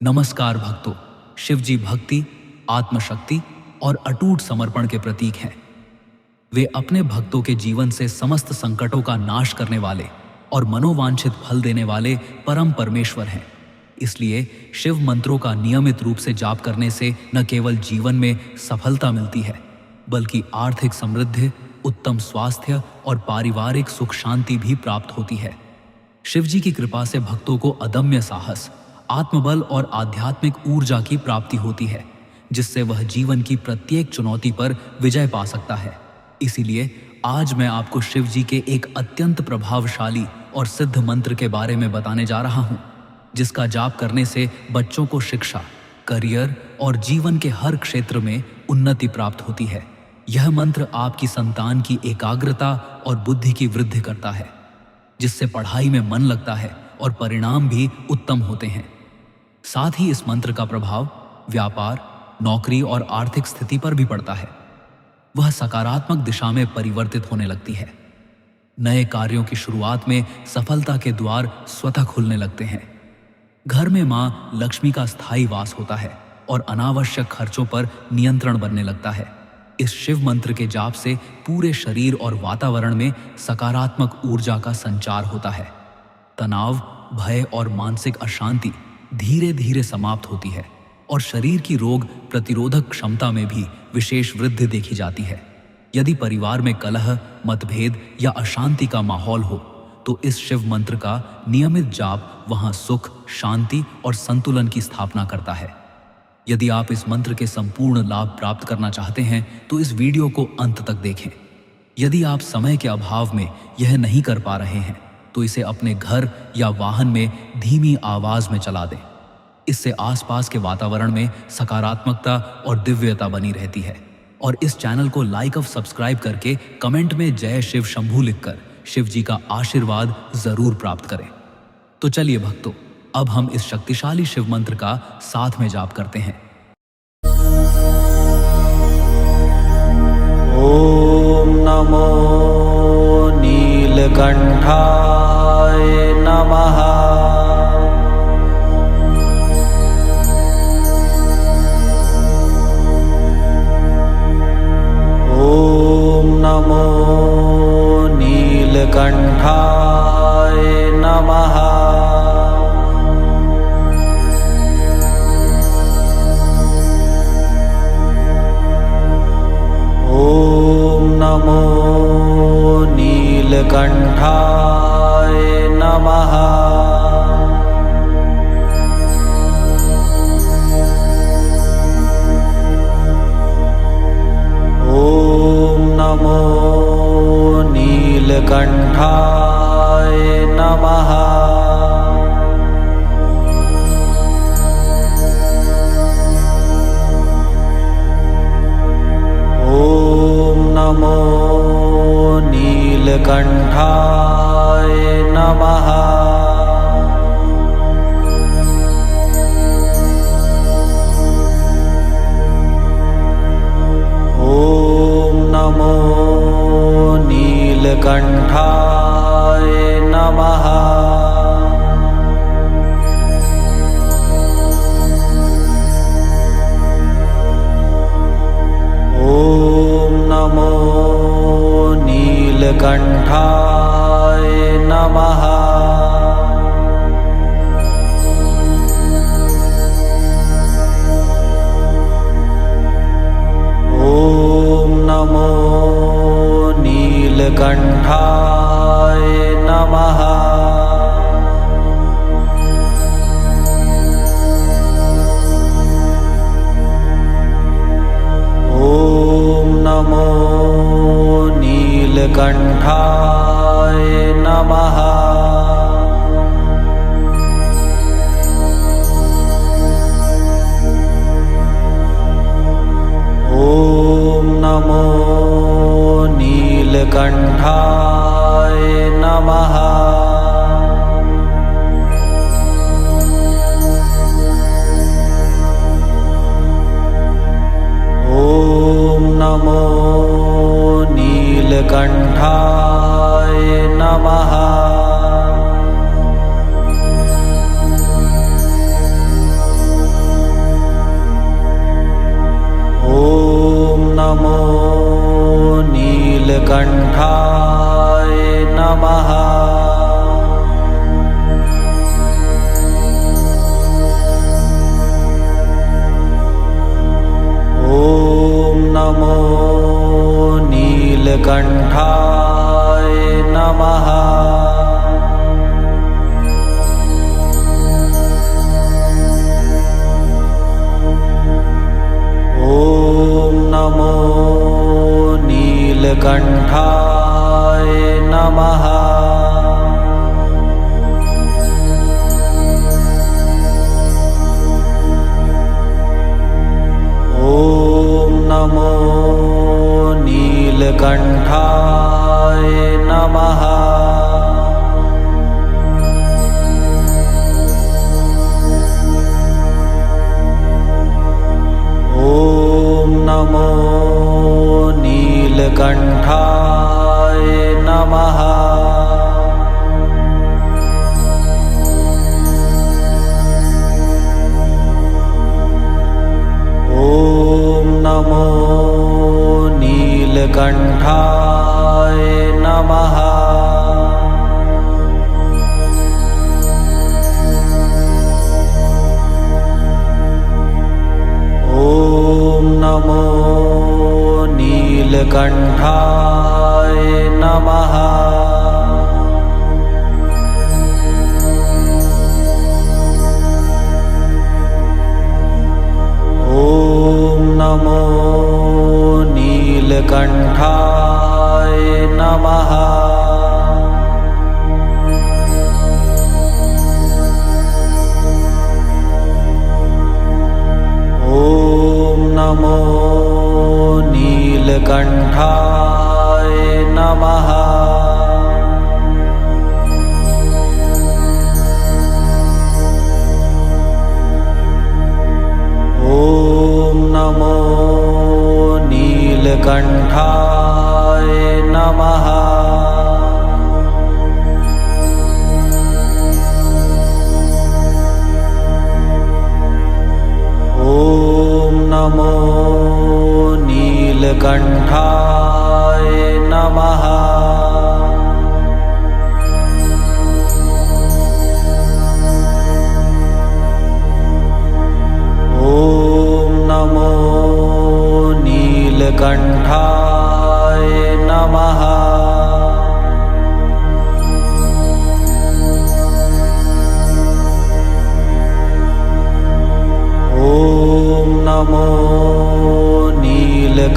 नमस्कार भक्तों। शिव जी भक्ति, आत्मशक्ति और अटूट समर्पण के प्रतीक हैं। वे अपने भक्तों के जीवन से समस्त संकटों का नाश करने वाले और मनोवांछित फल देने वाले परम परमेश्वर हैं। इसलिए शिव मंत्रों का नियमित रूप से जाप करने से न केवल जीवन में सफलता मिलती है, बल्कि आर्थिक समृद्धि, उत्तम स्वास्थ्य और पारिवारिक सुख शांति भी प्राप्त होती है। शिव जी की कृपा से भक्तों को अदम्य साहस, आत्मबल और आध्यात्मिक ऊर्जा की प्राप्ति होती है, जिससे वह जीवन की प्रत्येक चुनौती पर विजय पा सकता है। इसीलिए आज मैं आपको शिव जी के एक अत्यंत प्रभावशाली और सिद्ध मंत्र के बारे में बताने जा रहा हूं, जिसका जाप करने से बच्चों को शिक्षा, करियर और जीवन के हर क्षेत्र में उन्नति प्राप्त होती है। यह मंत्र आपकी संतान की एकाग्रता और बुद्धि की वृद्धि करता है, जिससे पढ़ाई में मन लगता है और परिणाम भी उत्तम होते हैं। साथ ही इस मंत्र का प्रभाव व्यापार, नौकरी और आर्थिक स्थिति पर भी पड़ता है। वह सकारात्मक दिशा में परिवर्तित होने लगती है। नए कार्यों की शुरुआत में सफलता के द्वार स्वतः खुलने लगते हैं। घर में मां लक्ष्मी का स्थायी वास होता है और अनावश्यक खर्चों पर नियंत्रण बनने लगता है। इस शिव मंत्र के जाप से पूरे शरीर और वातावरण में सकारात्मक ऊर्जा का संचार होता है। तनाव, भय और मानसिक अशांति धीरे धीरे समाप्त होती है और शरीर की रोग प्रतिरोधक क्षमता में भी विशेष वृद्धि देखी जाती है। यदि परिवार में कलह, मतभेद या अशांति का माहौल हो, तो इस शिव मंत्र का नियमित जाप वहां सुख, शांति और संतुलन की स्थापना करता है। यदि आप इस मंत्र के संपूर्ण लाभ प्राप्त करना चाहते हैं, तो इस वीडियो को अंत तक देखें। यदि आप समय के अभाव में यह नहीं कर पा रहे हैं, तो इसे अपने घर या वाहन में धीमी आवाज में चला दें। इससे आसपास के वातावरण में सकारात्मकता और दिव्यता बनी रहती है। और इस चैनल को लाइक और सब्सक्राइब करके कमेंट में जय शिव शंभू लिखकर शिव जी का आशीर्वाद जरूर प्राप्त करें। तो चलिए भक्तों, अब हम इस शक्तिशाली शिव मंत्र का साथ में जाप करते हैं। ओम नमो नीलकंठाय नमः। ओम नमो नीलकंठाय नमः।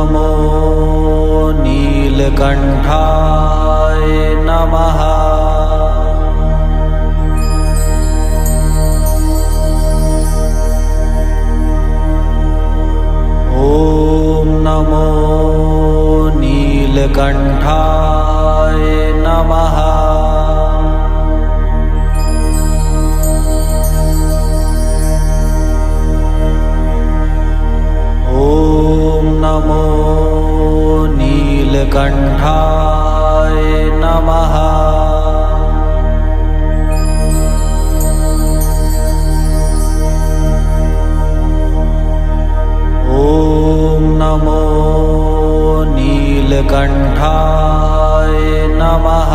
नमो नीलकण्ठाय नमः। ॐ नमो नीलकण्ठाय नमः। ॐ नमो नीलकण्ठाय नमः। ॐ नमो नीलकण्ठाय नमः।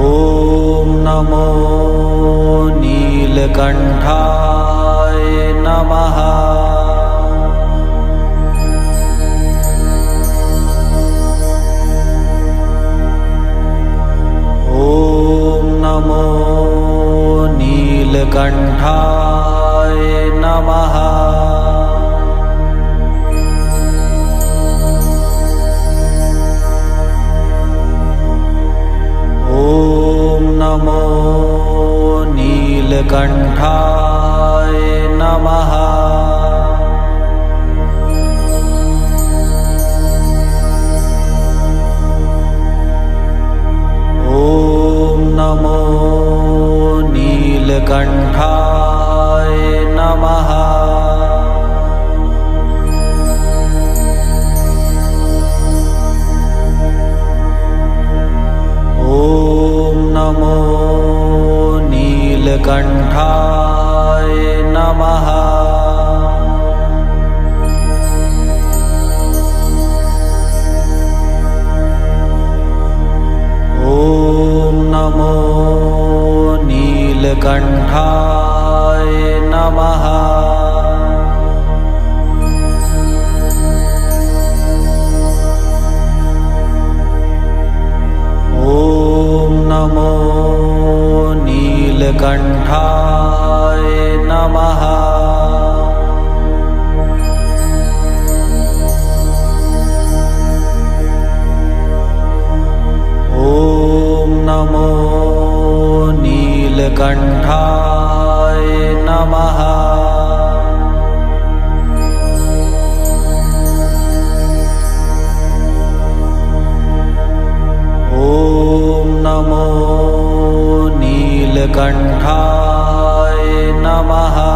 ॐ नमो नीलकण्ठाय नमः। ॐ नमो नीलकण्ठाय नमः। ॐ नमो नीलकण्ठाय नमः। ॐ नमो नीलकण्ठाय नमः। ॐ नमो नीलकण्ठाय नमः। ॐ नमो नीलकण्ठाय नमः। ॐ नमो नीलकण्ठाय नमः। ॐ नमो नीलकण्ठाय नमः। ॐ नमो नीलकण्ठाय नमः।